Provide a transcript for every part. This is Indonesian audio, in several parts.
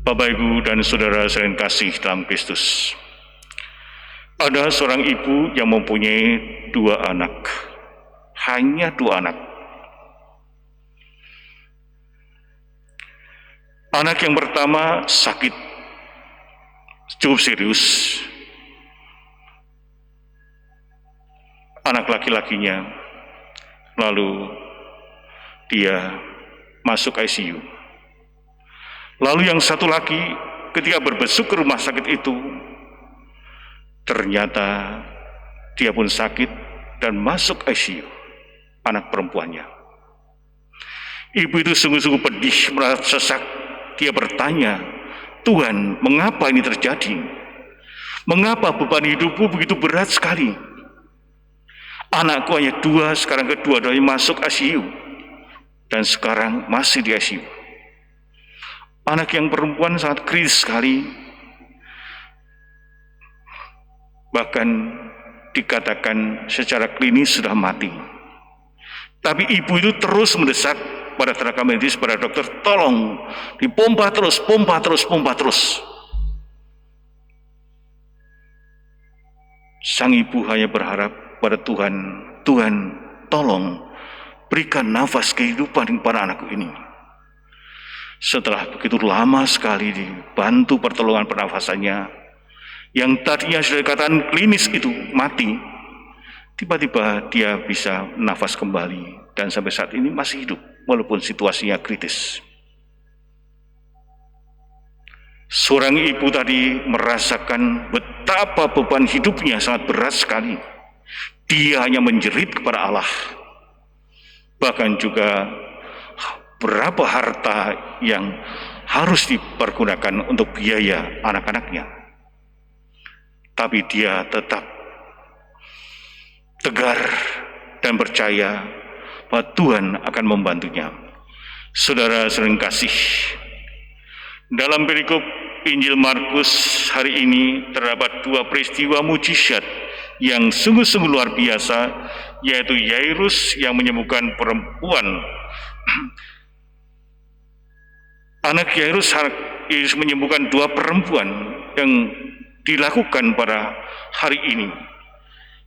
Bapak, Ibu, dan Saudara sekalian kasih dalam Kristus. Ada seorang ibu yang mempunyai 2 anak, hanya 2 anak. Anak yang pertama sakit, cukup serius. Anak laki-lakinya, lalu dia masuk ICU. Lalu yang satu lagi ketika berbesuk ke rumah sakit itu, ternyata dia pun sakit dan masuk ICU, anak perempuannya. Ibu itu sungguh-sungguh pedih, merasa sesak. Dia bertanya, Tuhan, mengapa ini terjadi? Mengapa beban hidupku begitu berat sekali? Anakku hanya 2, sekarang kedua-duanya masuk ICU. Dan sekarang masih di ICU. Anak yang perempuan sangat kritis sekali. Bahkan dikatakan secara klinis sudah mati. Tapi ibu itu terus mendesak pada tenaga medis, pada dokter, tolong dipompa terus, pompa terus, pompa terus. Sang ibu hanya berharap pada Tuhan, Tuhan tolong berikan nafas kehidupan kepada anakku ini. Setelah begitu lama sekali dibantu pertolongan pernafasannya, yang tadinya sudah dikatakan klinis itu mati, tiba-tiba dia bisa nafas kembali dan sampai saat ini masih hidup walaupun situasinya kritis. Seorang ibu tadi merasakan betapa beban hidupnya sangat berat sekali. Dia hanya menjerit kepada Allah. Bahkan juga berapa harta yang harus dipergunakan untuk biaya anak-anaknya. Tapi dia tetap tegar dan percaya bahwa Tuhan akan membantunya. Saudara sering kasih, dalam perikop Injil Markus hari ini terdapat 2 peristiwa mujizat yang sungguh-sungguh luar biasa, yaitu Yairus yang menyembuhkan perempuan. Anak Yairus menyembuhkan 2 perempuan yang dilakukan pada hari ini.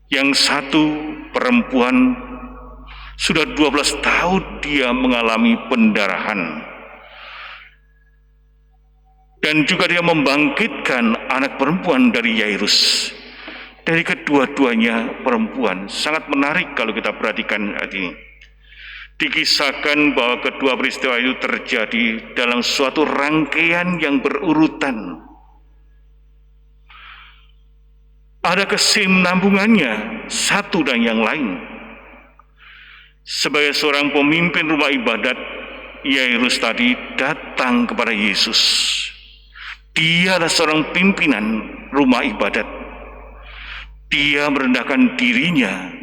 Yang satu perempuan sudah 12 tahun dia mengalami pendarahan. Dan juga dia membangkitkan anak perempuan dari Yairus. Dari kedua-duanya perempuan. Sangat menarik kalau kita perhatikan ini. Dikisahkan bahwa kedua peristiwa itu terjadi dalam suatu rangkaian yang berurutan. Ada kesinambungannya satu dan yang lain. Sebagai seorang pemimpin rumah ibadat, Yairus tadi datang kepada Yesus. Dia adalah seorang pimpinan rumah ibadat. Dia merendahkan dirinya,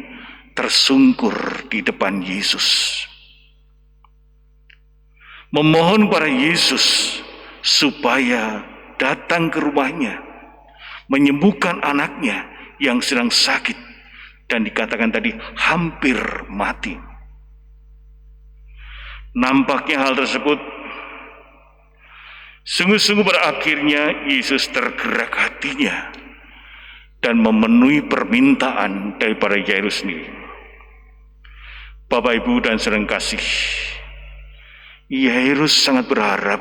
tersungkur di depan Yesus. Memohon pada Yesus supaya datang ke rumahnya, menyembuhkan anaknya yang sedang sakit dan dikatakan tadi hampir mati. Nampaknya hal tersebut sungguh-sungguh berakhirnya Yesus tergerak hatinya dan memenuhi permintaan daripada Yairus sendiri. Bapak, Ibu, dan saudara kasih, Yairus sangat berharap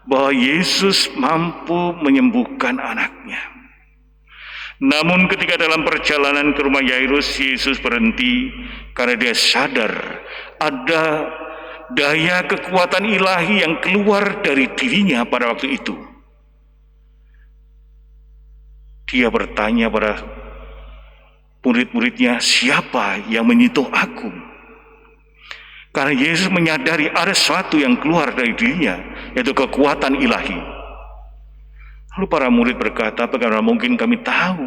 bahwa Yesus mampu menyembuhkan anaknya. Namun ketika dalam perjalanan ke rumah Yairus, Yesus berhenti karena dia sadar ada daya kekuatan ilahi yang keluar dari dirinya pada waktu itu. Dia bertanya pada murid-muridnya, siapa yang menyentuh aku? Karena Yesus menyadari ada sesuatu yang keluar dari dirinya, yaitu kekuatan ilahi. Lalu para murid berkata, bagaimana mungkin kami tahu?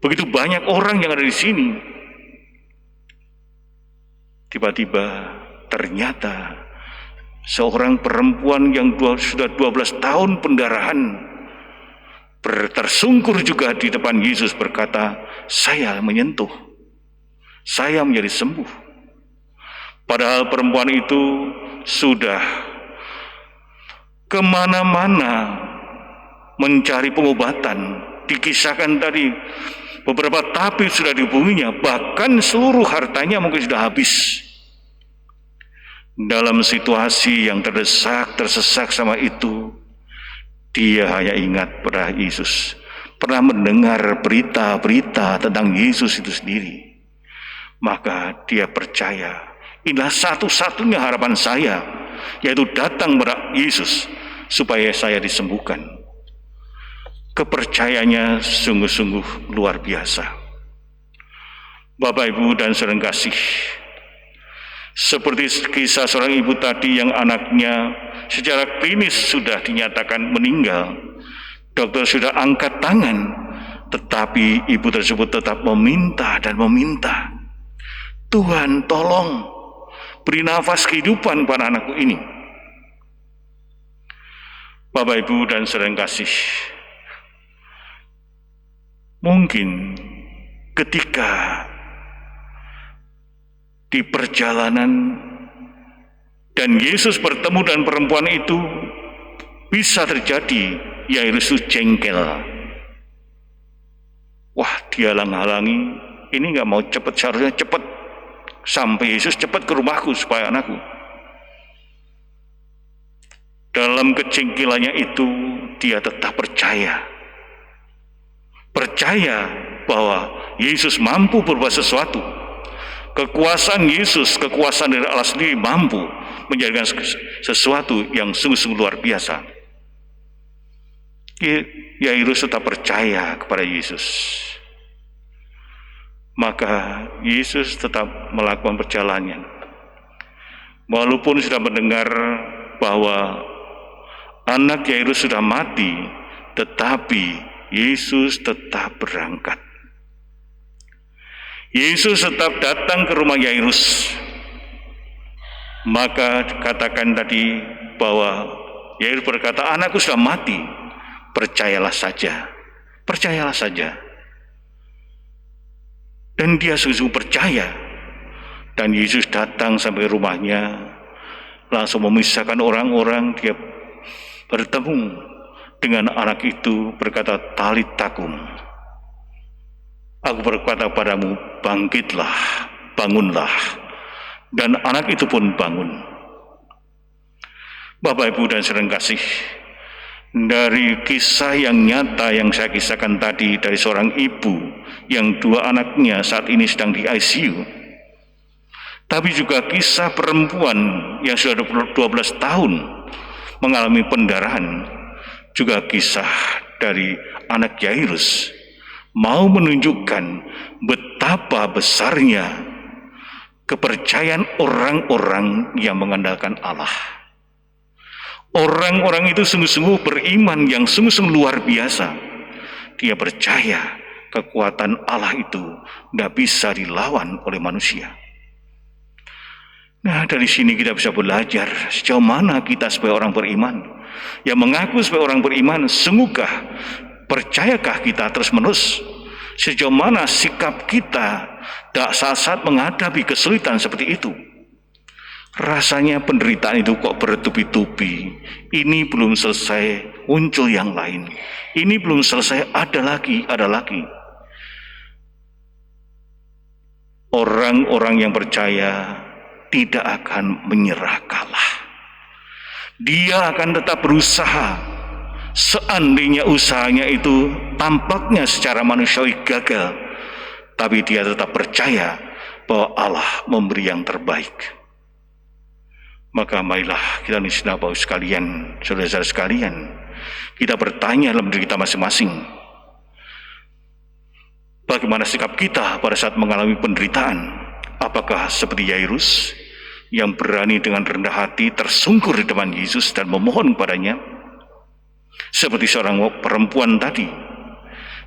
Begitu banyak orang yang ada di sini. Tiba-tiba ternyata seorang perempuan yang sudah 12 tahun pendarahan tersungkur juga di depan Yesus berkata, saya menyentuh, saya menjadi sembuh. Padahal perempuan itu sudah kemana-mana mencari pengobatan. Dikisahkan tadi beberapa tabib sudah dihubunginya, bahkan seluruh hartanya mungkin sudah habis. Dalam situasi yang tersesak sama itu, dia hanya ingat pada Yesus, pernah mendengar berita-berita tentang Yesus itu sendiri. Maka dia percaya, inilah satu-satunya harapan saya, yaitu datang pada Yesus supaya saya disembuhkan. Kepercayaannya sungguh-sungguh luar biasa. Bapak, Ibu, dan saudara kasih, seperti kisah seorang ibu tadi yang anaknya secara klinis sudah dinyatakan meninggal, dokter sudah angkat tangan, tetapi ibu tersebut tetap meminta dan meminta, Tuhan tolong beri nafas kehidupan pada anakku ini. Bapak, Ibu, dan saudara kasih, mungkin ketika di perjalanan dan Yesus bertemu dengan perempuan itu, bisa terjadi Yairus jengkel. Wah, dia halang-halangi, ini nggak mau cepat, seharusnya cepat sampai Yesus, cepat ke rumahku supaya anakku. Dalam kejengkelannya itu, dia tetap percaya bahwa Yesus mampu berbuat sesuatu. Kekuasaan Yesus, kekuasaan dari Allah sendiri mampu menjadikan sesuatu yang sungguh-sungguh luar biasa. Yairus tetap percaya kepada Yesus. Maka Yesus tetap melakukan perjalanan. Walaupun sudah mendengar bahwa anak Yairus sudah mati, tetapi Yesus tetap berangkat. Yesus tetap datang ke rumah Yairus. Maka katakan tadi bahwa Yairus berkata, anakku sudah mati, percayalah saja, percayalah saja. Dan dia sungguh percaya. Dan Yesus datang sampai rumahnya, langsung memisahkan orang-orang. Dia bertemu dengan anak itu, berkata, talitakum, aku berkata padamu, bangkitlah, bangunlah. Dan anak itu pun bangun. Bapak, Ibu, dan saudara kasih, dari kisah yang nyata yang saya kisahkan tadi, dari seorang ibu yang dua anaknya saat ini sedang di ICU, tapi juga kisah perempuan yang sudah 12 tahun mengalami pendarahan, juga kisah dari anak Yairus, mau menunjukkan betapa besarnya kepercayaan orang-orang yang mengandalkan Allah. Orang-orang itu sungguh-sungguh beriman yang sungguh-sungguh luar biasa. Dia percaya kekuatan Allah itu tidak bisa dilawan oleh manusia. Nah, dari sini kita bisa belajar sejauh mana kita sebagai orang beriman, yang mengaku sebagai orang beriman, sungguhkah, percayakah kita terus-menerus? Sejauh mana sikap kita saat-saat menghadapi kesulitan seperti itu? Rasanya penderitaan itu kok bertubi-tubi. Ini belum selesai, muncul yang lain. Ini belum selesai, ada lagi, ada lagi. Orang-orang yang percaya tidak akan menyerah kalah. Dia akan tetap berusaha. Seandainya usahanya itu tampaknya secara manusiawi gagal, tapi dia tetap percaya bahwa Allah memberi yang terbaik. Maka marilah kita Bapak sekalian, saudara-saudara sekalian, kita bertanya dalam diri kita masing-masing, bagaimana sikap kita pada saat mengalami penderitaan? Apakah seperti Yairus yang berani dengan rendah hati tersungkur di depan Yesus dan memohon padanya? Seperti seorang perempuan tadi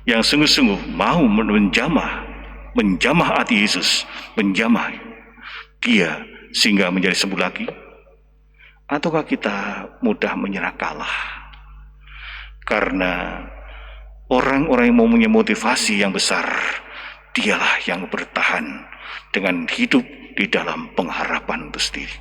yang sungguh-sungguh mau menjamah hati Yesus, menjamah dia sehingga menjadi sembuh lagi? Ataukah kita mudah menyerah kalah? Karena orang-orang yang mempunyai motivasi yang besar, dialah yang bertahan dengan hidup di dalam pengharapan itu sendiri.